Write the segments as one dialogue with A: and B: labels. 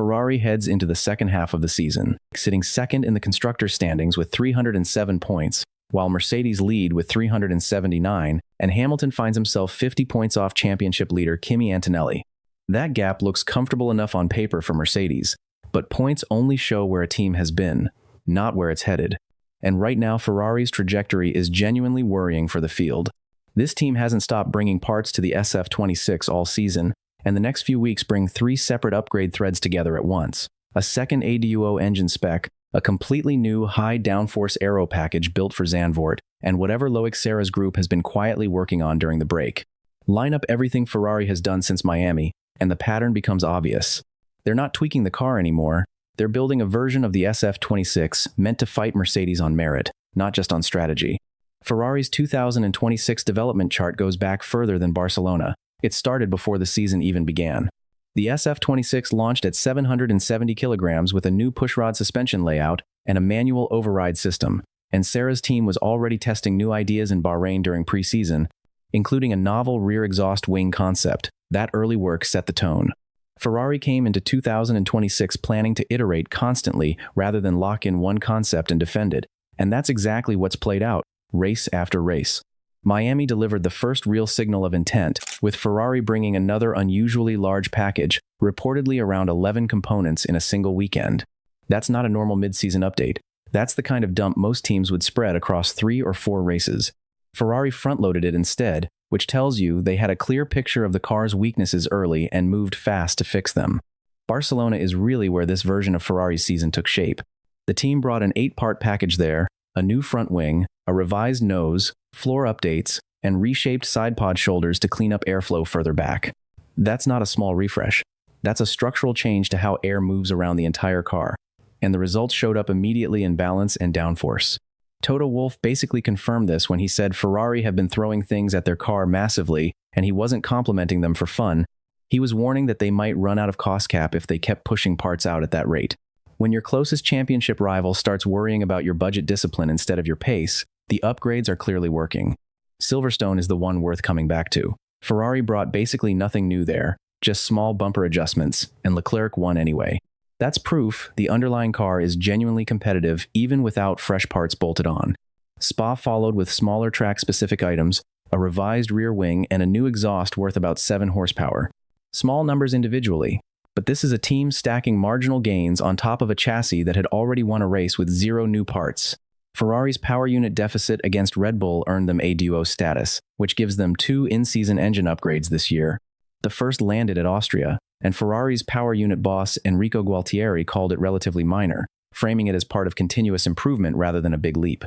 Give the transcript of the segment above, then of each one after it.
A: Ferrari heads into the second half of the season, sitting second in the constructors' standings with 307 points, while Mercedes lead with 379, and Hamilton finds himself 50 points off championship leader Kimi Antonelli. That gap looks comfortable enough on paper for Mercedes, but points only show where a team has been, not where it's headed. And right now, Ferrari's trajectory is genuinely worrying for the field. This team hasn't stopped bringing parts to the SF26 all season, and the next few weeks bring 3 separate upgrade threads together at once. A second ADUO engine spec, a completely new high downforce aero package built for Zandvoort, and whatever Loïc Serra's group has been quietly working on during the break. Line up everything Ferrari has done since Miami, and the pattern becomes obvious. They're not tweaking the car anymore. They're building a version of the SF26 meant to fight Mercedes on merit, not just on strategy. Ferrari's 2026 development chart goes back further than Barcelona. It started before the season even began. The SF26 launched at 770 kilograms with a new pushrod suspension layout and a manual override system, and Serra's team was already testing new ideas in Bahrain during preseason, including a novel rear exhaust wing concept. That early work set the tone. Ferrari came into 2026 planning to iterate constantly rather than lock in one concept and defend it, and that's exactly what's played out, race after race. Miami delivered the first real signal of intent, with Ferrari bringing another unusually large package, reportedly around 11 components in a single weekend. That's not a normal mid-season update. That's the kind of dump most teams would spread across 3 or 4 races. Ferrari front-loaded it instead, which tells you they had a clear picture of the car's weaknesses early and moved fast to fix them. Barcelona is really where this version of Ferrari's season took shape. The team brought an 8-part package there, a new front wing, a revised nose, floor updates, and reshaped side pod shoulders to clean up airflow further back. That's not a small refresh. That's a structural change to how air moves around the entire car. And the results showed up immediately in balance and downforce. Toto Wolff basically confirmed this when he said Ferrari had been throwing things at their car massively, and he wasn't complimenting them for fun. He was warning that they might run out of cost cap if they kept pushing parts out at that rate. When your closest championship rival starts worrying about your budget discipline instead of your pace, the upgrades are clearly working. Silverstone is the one worth coming back to. Ferrari brought basically nothing new there, just small bumper adjustments, and Leclerc won anyway. That's proof the underlying car is genuinely competitive even without fresh parts bolted on. Spa followed with smaller track-specific items, a revised rear wing, and a new exhaust worth about 7 horsepower. Small numbers individually, but this is a team stacking marginal gains on top of a chassis that had already won a race with 0 new parts. Ferrari's power unit deficit against Red Bull earned them ADUO status, which gives them 2 in-season engine upgrades this year. The first landed at Austria, and Ferrari's power unit boss Enrico Gualtieri called it relatively minor, framing it as part of continuous improvement rather than a big leap.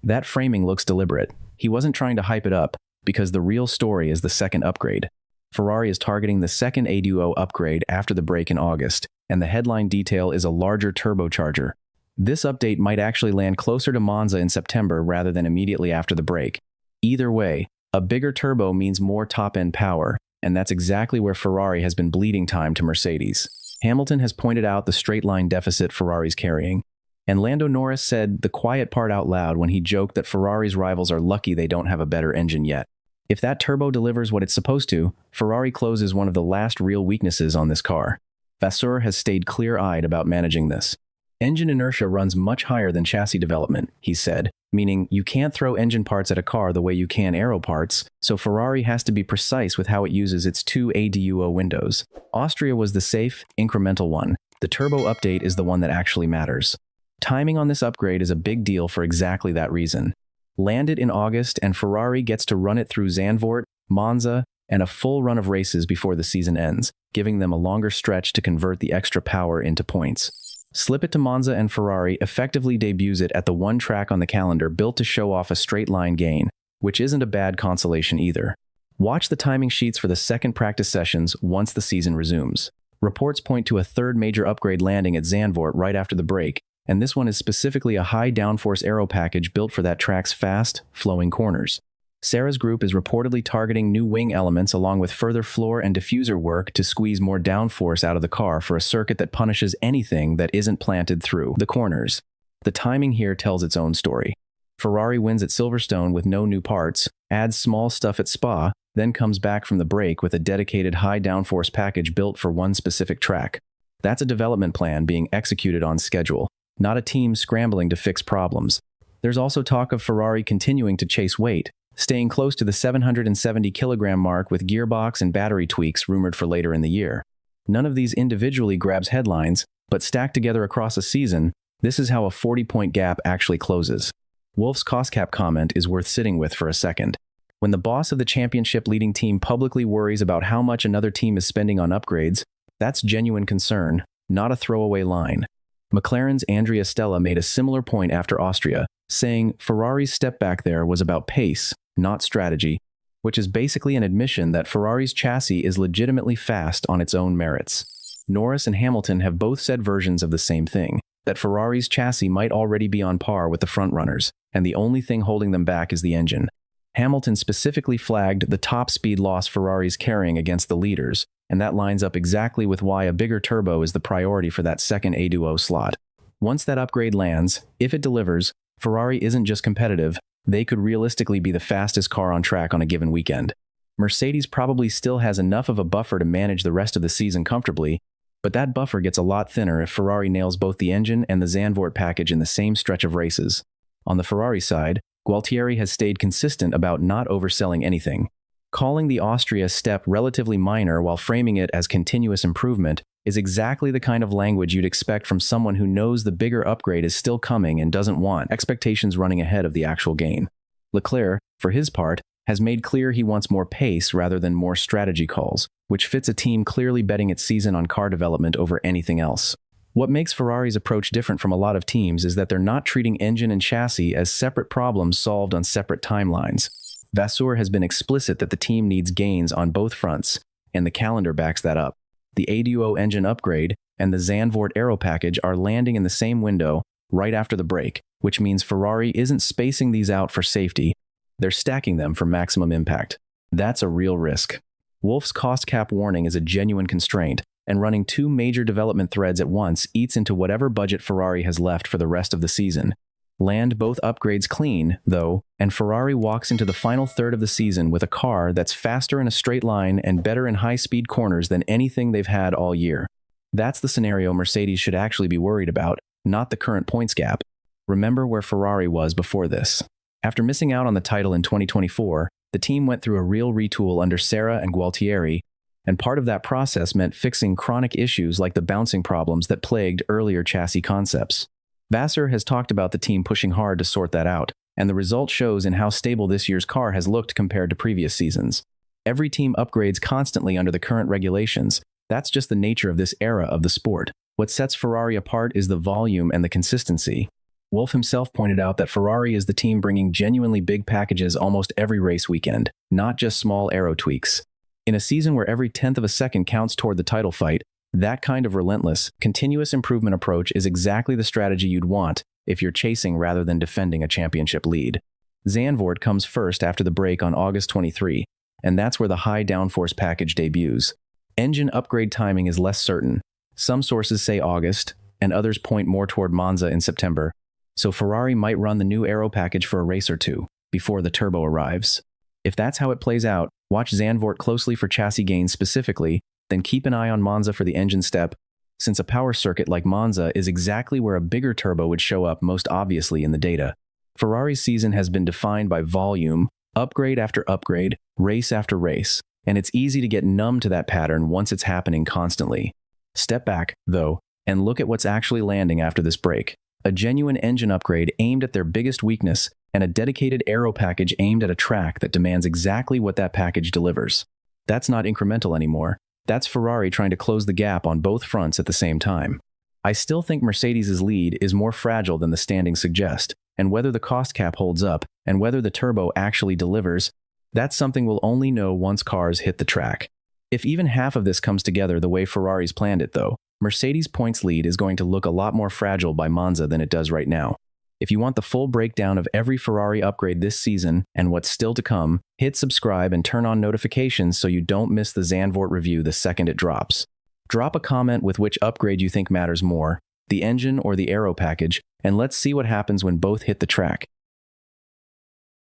A: That framing looks deliberate. He wasn't trying to hype it up, because the real story is the second upgrade. Ferrari is targeting the second ADUO upgrade after the break in August, and the headline detail is a larger turbocharger. This update might actually land closer to Monza in September rather than immediately after the break. Either way, a bigger turbo means more top-end power, and that's exactly where Ferrari has been bleeding time to Mercedes. Hamilton has pointed out the straight-line deficit Ferrari's carrying, and Lando Norris said the quiet part out loud when he joked that Ferrari's rivals are lucky they don't have a better engine yet. If that turbo delivers what it's supposed to, Ferrari closes one of the last real weaknesses on this car. Vasseur has stayed clear-eyed about managing this. Engine inertia runs much higher than chassis development, he said, meaning you can't throw engine parts at a car the way you can aero parts, so Ferrari has to be precise with how it uses its 2 ADUO windows. Austria was the safe, incremental one. The turbo update is the one that actually matters. Timing on this upgrade is a big deal for exactly that reason. Land it in August, and Ferrari gets to run it through Zandvoort, Monza, and a full run of races before the season ends, giving them a longer stretch to convert the extra power into points. Slip it to Monza and Ferrari effectively debuts it at the one track on the calendar built to show off a straight-line gain, which isn't a bad consolation either. Watch the timing sheets for the second practice sessions once the season resumes. Reports point to a third major upgrade landing at Zandvoort right after the break, and this one is specifically a high downforce aero package built for that track's fast, flowing corners. Serra's group is reportedly targeting new wing elements along with further floor and diffuser work to squeeze more downforce out of the car for a circuit that punishes anything that isn't planted through the corners. The timing here tells its own story. Ferrari wins at Silverstone with no new parts, adds small stuff at Spa, then comes back from the break with a dedicated high downforce package built for one specific track. That's a development plan being executed on schedule, not a team scrambling to fix problems. There's also talk of Ferrari continuing to chase weight, staying close to the 770-kilogram mark with gearbox and battery tweaks rumored for later in the year. None of these individually grabs headlines, but stacked together across a season, this is how a 40-point gap actually closes. Wolff's cost cap comment is worth sitting with for a second. When the boss of the championship-leading team publicly worries about how much another team is spending on upgrades, that's genuine concern, not a throwaway line. McLaren's Andrea Stella made a similar point after Austria, saying Ferrari's step back there was about pace, not strategy, which is basically an admission that Ferrari's chassis is legitimately fast on its own merits. Norris and Hamilton have both said versions of the same thing, that Ferrari's chassis might already be on par with the frontrunners, and the only thing holding them back is the engine. Hamilton specifically flagged the top speed loss Ferrari's carrying against the leaders, and that lines up exactly with why a bigger turbo is the priority for that second ADUO slot. Once that upgrade lands, if it delivers, Ferrari isn't just competitive, they could realistically be the fastest car on track on a given weekend. Mercedes probably still has enough of a buffer to manage the rest of the season comfortably, but that buffer gets a lot thinner if Ferrari nails both the engine and the Zandvoort package in the same stretch of races. On the Ferrari side, Gualtieri has stayed consistent about not overselling anything. Calling the Austria step relatively minor while framing it as continuous improvement is exactly the kind of language you'd expect from someone who knows the bigger upgrade is still coming and doesn't want expectations running ahead of the actual gain. Leclerc, for his part, has made clear he wants more pace rather than more strategy calls, which fits a team clearly betting its season on car development over anything else. What makes Ferrari's approach different from a lot of teams is that they're not treating engine and chassis as separate problems solved on separate timelines. Vasseur has been explicit that the team needs gains on both fronts, and the calendar backs that up. The ADUO engine upgrade and the Zandvoort aero package are landing in the same window right after the break, which means Ferrari isn't spacing these out for safety, they're stacking them for maximum impact. That's a real risk. Wolff's cost cap warning is a genuine constraint, and running two major development threads at once eats into whatever budget Ferrari has left for the rest of the season. Land both upgrades clean, though, and Ferrari walks into the final third of the season with a car that's faster in a straight line and better in high-speed corners than anything they've had all year. That's the scenario Mercedes should actually be worried about, not the current points gap. Remember where Ferrari was before this. After missing out on the title in 2024, the team went through a real retool under Serra and Gualtieri, and part of that process meant fixing chronic issues like the bouncing problems that plagued earlier chassis concepts. Vasseur has talked about the team pushing hard to sort that out, and the result shows in how stable this year's car has looked compared to previous seasons. Every team upgrades constantly under the current regulations. That's just the nature of this era of the sport. What sets Ferrari apart is the volume and the consistency. Wolff himself pointed out that Ferrari is the team bringing genuinely big packages almost every race weekend, not just small aero tweaks. In a season where every tenth of a second counts toward the title fight, that kind of relentless, continuous improvement approach is exactly the strategy you'd want if you're chasing rather than defending a championship lead. Zandvoort comes first after the break on August 23, and that's where the high downforce package debuts. Engine upgrade timing is less certain. Some sources say August, and others point more toward Monza in September, so Ferrari might run the new aero package for a race or two before the turbo arrives. If that's how it plays out, watch Zandvoort closely for chassis gains specifically, then keep an eye on Monza for the engine step, since a power circuit like Monza is exactly where a bigger turbo would show up most obviously in the data. Ferrari's season has been defined by volume, upgrade after upgrade, race after race, and it's easy to get numb to that pattern once it's happening constantly. Step back, though, and look at what's actually landing after this break. A genuine engine upgrade aimed at their biggest weakness, and a dedicated aero package aimed at a track that demands exactly what that package delivers. That's not incremental anymore. That's Ferrari trying to close the gap on both fronts at the same time. I still think Mercedes' lead is more fragile than the standings suggest, and whether the cost cap holds up, and whether the turbo actually delivers, that's something we'll only know once cars hit the track. If even half of this comes together the way Ferrari's planned it, though, Mercedes' points lead is going to look a lot more fragile by Monza than it does right now. If you want the full breakdown of every Ferrari upgrade this season and what's still to come, hit subscribe and turn on notifications so you don't miss the Zandvoort review the second it drops. Drop a comment with which upgrade you think matters more, the engine or the aero package, and let's see what happens when both hit the track.